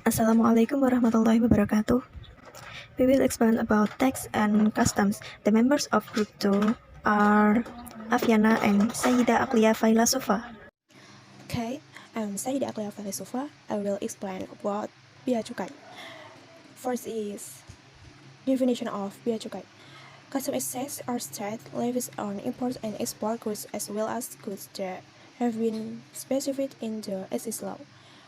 Assalamualaikum warahmatullahi wabarakatuh. We will explain about tax and customs. The members of Group 2 are Aviana and Sayyida Aqlia Failasufa. Okay, I'm Sayyida Aqlia Failasufa. I will explain about Bea Cukai. First is definition of Bea Cukai. Custom excise are state levies on import and export goods as well as goods that have been specified in the excise law.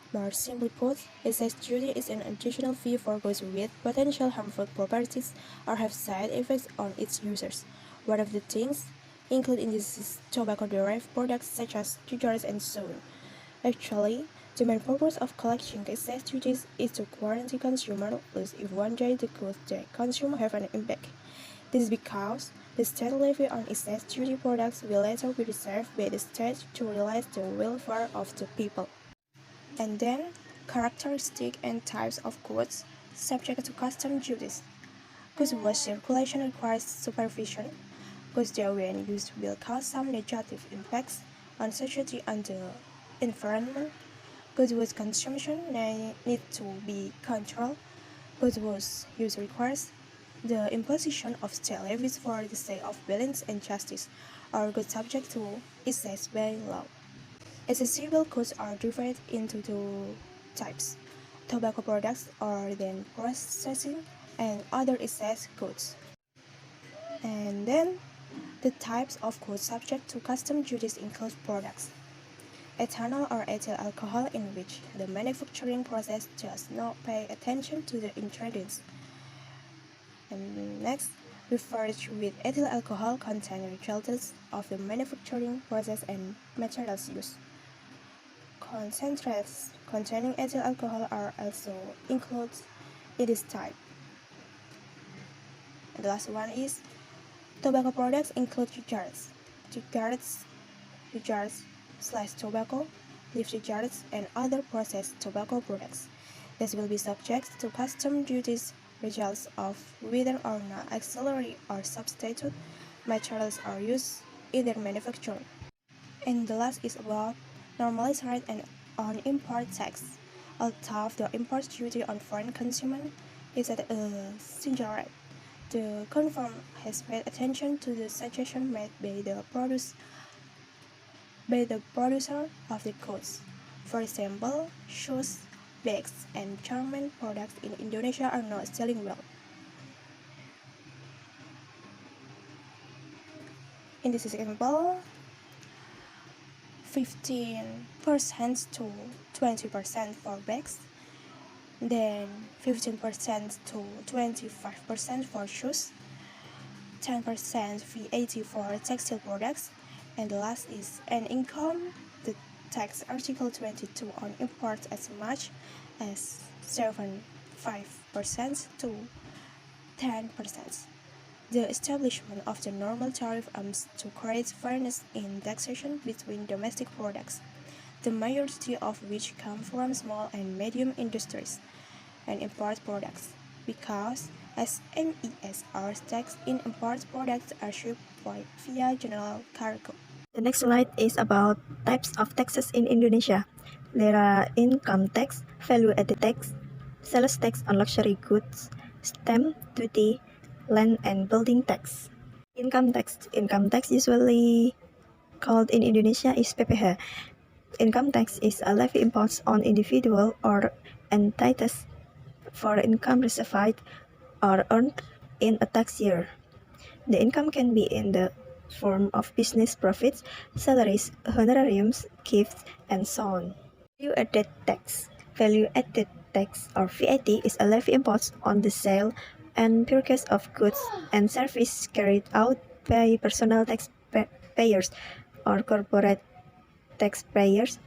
More simply put, excise duty is an additional fee for goods with potential harmful properties or have side effects on its users. One of the things included in this is tobacco-derived products such as cigarettes and so on. Actually, the main purpose of collecting excise duties is to guarantee consumer loss if one day the goods they consume have an impact. This is because the state levy on excise duty products will later be reserved by the state to realize the welfare of the people. And then, characteristics and types of goods subject to custom duties. Goods whose circulation requires supervision. Goods that when used will cause some negative impacts on society and the environment. Goods whose consumption need to be controlled. Goods whose use requires the imposition of state levies for the sake of balance and justice, or goods subject to excise by law. Accessible goods are divided into two types: tobacco products or then processing and other excess goods. And then the types of goods subject to custom duties include products: ethanol or ethyl alcohol, in which the manufacturing process does not pay attention to the ingredients. And next, beverage with ethyl alcohol contain results of the manufacturing process and materials used. Concentrates containing ethyl alcohol are also included in this type. And the last one is tobacco products include cigarettes, sliced tobacco, leaf cigarettes, and other processed tobacco products. This will be subject to custom duties results of whether or not auxiliary or substitute materials are used in their manufacture. And the last is about normalized rate and on import tax. Although the import duty on foreign consumer is at a single rate, the confirm has paid attention to the suggestion made by the producer of the goods. For example, shoes, bags, and garment products in Indonesia are not selling well. In this example, 15% to 20% for bags, then 15% to 25% for shoes, 10% VAT for textile products, and the last is an income. The tax Article 22 on imports as much as 7.5% to 10%. The establishment of the normal tariff aims to create fairness in taxation between domestic products, the majority of which come from small and medium industries, and import products, because SMEs are taxed in import products are shipped via general cargo. The next slide is about types of taxes in Indonesia. There are income tax, value-added tax, sales tax on luxury goods, stamp duty, land and building tax. Income tax usually called in Indonesia is PPH. Income tax is a levy imposed on individual or entities for income received or earned in a tax year. The income can be in the form of business profits, salaries, honorariums, gifts, and so on. Value-added tax. Value-added tax or VAT is a levy imposed on the sale and purchase of goods and services carried out by personal taxpayers or corporate taxpayers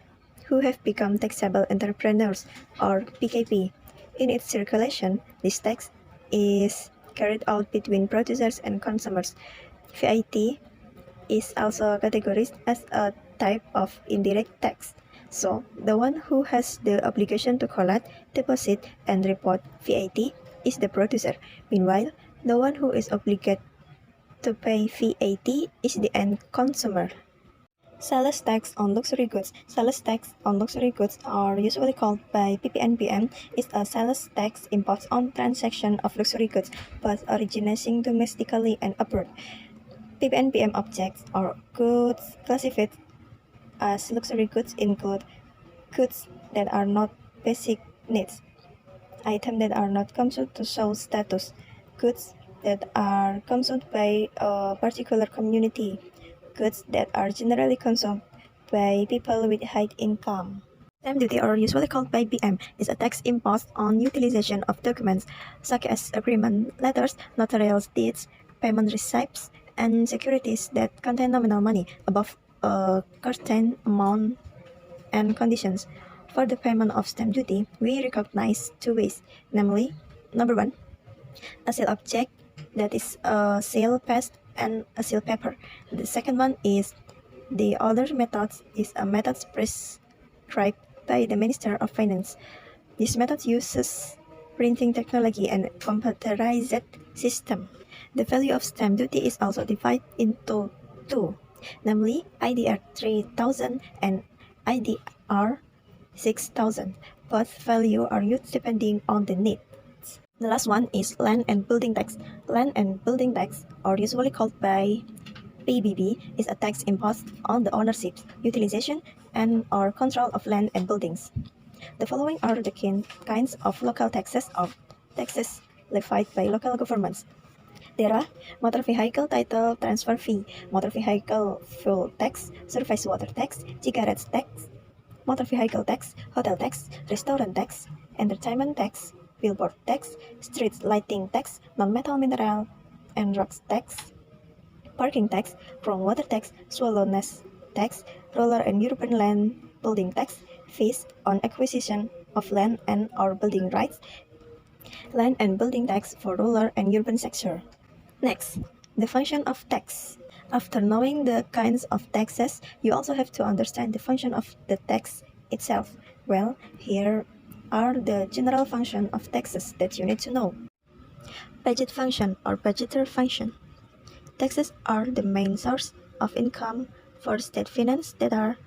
who have become taxable entrepreneurs or PKP. In its circulation, this tax is carried out between producers and consumers. VAT is also categorized as a type of indirect tax. So, the one who has the obligation to collect, deposit, and report VAT is the producer. Meanwhile, the one who is obligated to pay VAT is the end consumer. Sales tax on luxury goods. Sales tax on luxury goods, or usually called by PPNBM, is a sales tax imposed on transaction of luxury goods, both originating domestically and abroad. PPNBM objects or goods classified as luxury goods include goods that are not basic needs, items that are not consumed to show status, goods that are consumed by a particular community, goods that are generally consumed by people with high income. Stamp duty, or usually called by BM, is a tax imposed on utilization of documents such as agreement letters, notarial deeds, payment receipts, and securities that contain nominal money above a certain amount and conditions. For the payment of stamp duty, we recognize two ways, namely, number one, a seal object, that is a seal paste and a seal paper. The second one is the other method is a method prescribed by the Minister of Finance. This method uses printing technology and computerized system. The value of stamp duty is also divided into two, namely IDR 3000 and IDR 6000. Both values are used depending on the need. The last one is land and building tax. Land and building tax, or usually called by PBB, is a tax imposed on the ownership, utilization, and or control of land and buildings. The following are the kinds of local taxes or taxes levied by local governments. There are motor vehicle title transfer fee, motor vehicle fuel tax, surface water tax, cigarettes tax, motor vehicle tax, hotel tax, restaurant tax, entertainment tax, billboard tax, street lighting tax, non-metal mineral and rocks tax, parking tax, groundwater tax, swallowness tax, rural and urban land building tax, fees on acquisition of land and or building rights, land and building tax for rural and urban sector. Next, the function of tax. After knowing the kinds of taxes, you also have to understand the function of the tax itself. Well, here are the general function of taxes that you need to know. Budget function or budgeter function. Taxes are the main source of income for state finance that are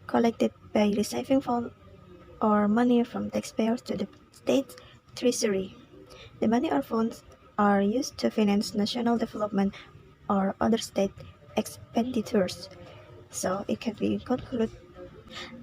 collected by receiving funds or money from taxpayers to the state treasury. The money or funds are used to finance national development or other state expenditures. So it can be concluded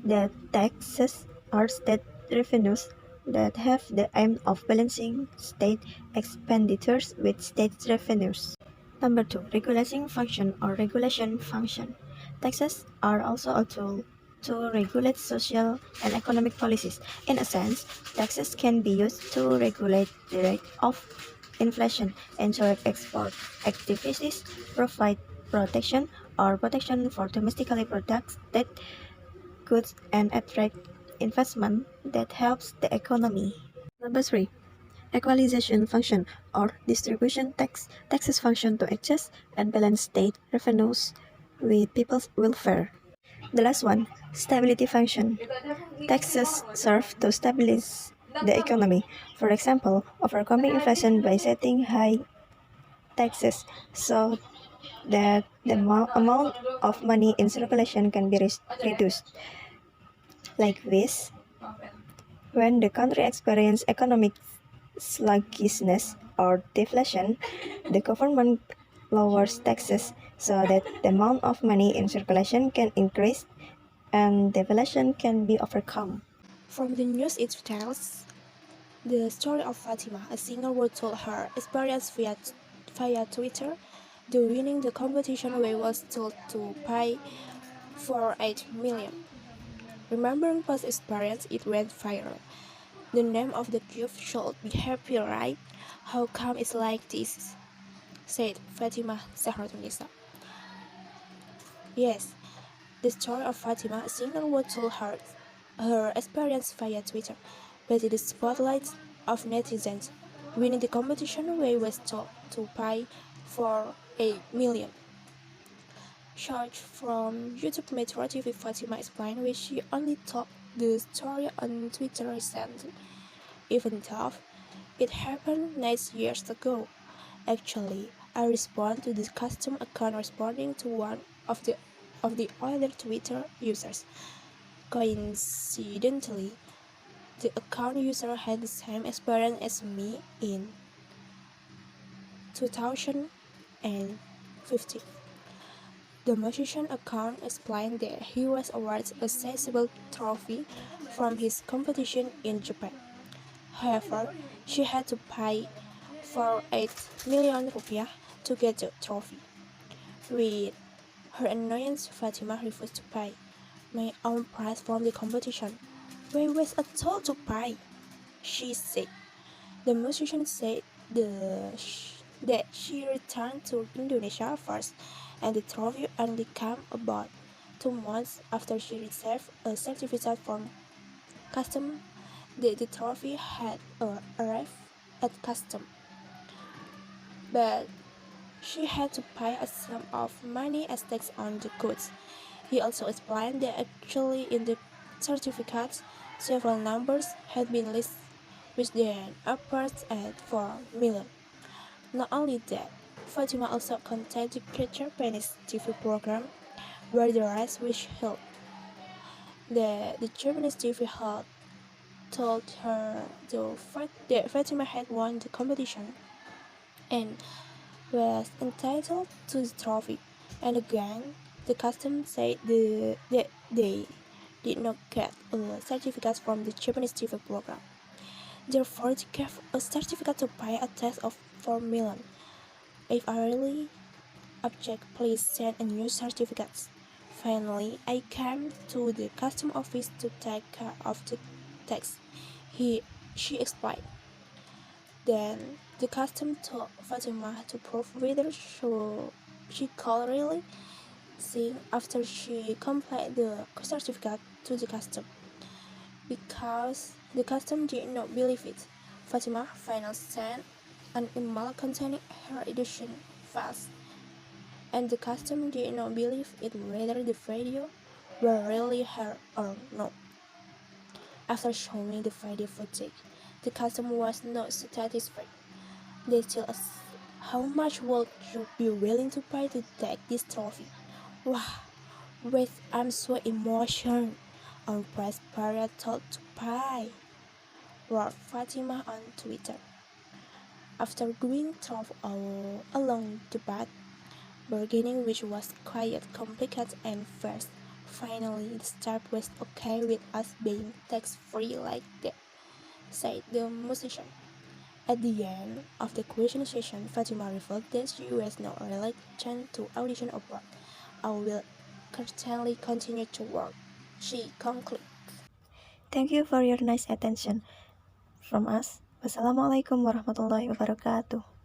that taxes are state revenues that have the aim of balancing state expenditures with state revenues. Number 2, regulating function or regulation function. Taxes are also a tool to regulate social and economic policies. In a sense, taxes can be used to regulate the rate of inflation, ensure export activities, provide protection or protection for domestically produced goods, and attract investment that helps the economy. Number 3, equalization function or distribution tax. Taxes function to adjust and balance state revenues with people's welfare. The last one, stability function. Taxes serve to stabilize the economy. For example, overcoming inflation by setting high taxes so that the amount of money in circulation can be reduced. Like this, when the country experiences economic sluggishness or deflation, the government lowers taxes so that the amount of money in circulation can increase and deflation can be overcome. From the news it tells the story of Fatima, a singer who told her experience via Twitter. The winning the competition we was told to pay for 8 million. Remembering past experience, it went viral. The name of the gift should be happy, right? How come it's like this? Said Fatima Zahratun. Yes, the story of Fatima, a singer who told her experience via Twitter, but in the spotlight of netizens. Winning the competition, we was told to pay for 8 million. Search from YouTube Metro TV Fatima explained why she only told the story on Twitter recently, even though it happened 9 years ago. Actually, I respond to this custom account responding to one of the of the other Twitter users. Coincidentally, the account user had the same experience as me in 2015. The musician account explained that he was awarded a sizable trophy from his competition in Japan. However, she had to pay for 8 million rupiah to get the trophy. With her annoyance, Fatima refused to pay my own prize from the competition. Why was I told to pay? She said. The musician said that she returned to Indonesia first, and the trophy only came about 2 months after she received a certificate from custom that the trophy had arrived at custom. But she had to pay a sum of money as tax on the goods. He also explained that actually in the certificates, several numbers had been listed with then upwards at 4 million. Not only that, Fatima also contacted the Japanese TV program where the race was held. The Japanese TV had told her that Fatima had won the competition and was entitled to the trophy. And again, the custom said that they did not get a certificate from the Japanese TV program. Therefore, they gave a certificate to pay a tax of 4 million. If I really object, please send a new certificate. Finally, I came to the custom office to take care of the tax. She explained. Then the custom told Fatima to prove whether she could really sing after she completed the certificate to the custom. Because the custom did not believe it, Fatima finally sent an email containing her edition files, and the custom did not believe it whether the video were really her or not. After showing the video footage, the custom was not satisfied. They still asked, how much would you be willing to pay to take this trophy? Wow, wait, I'm so emotional. On press period told to pay, wrote Fatima on Twitter. After going through a long debate, bargaining which was quite complicated and first, finally the staff was okay with us being tax-free like that, said the musician. At the end of the question session, Fatima revealed that she was not reluctant to audition abroad. I will certainly continue to work, she concluded. Thank you for your nice attention from us. Wassalamualaikum warahmatullahi wabarakatuh.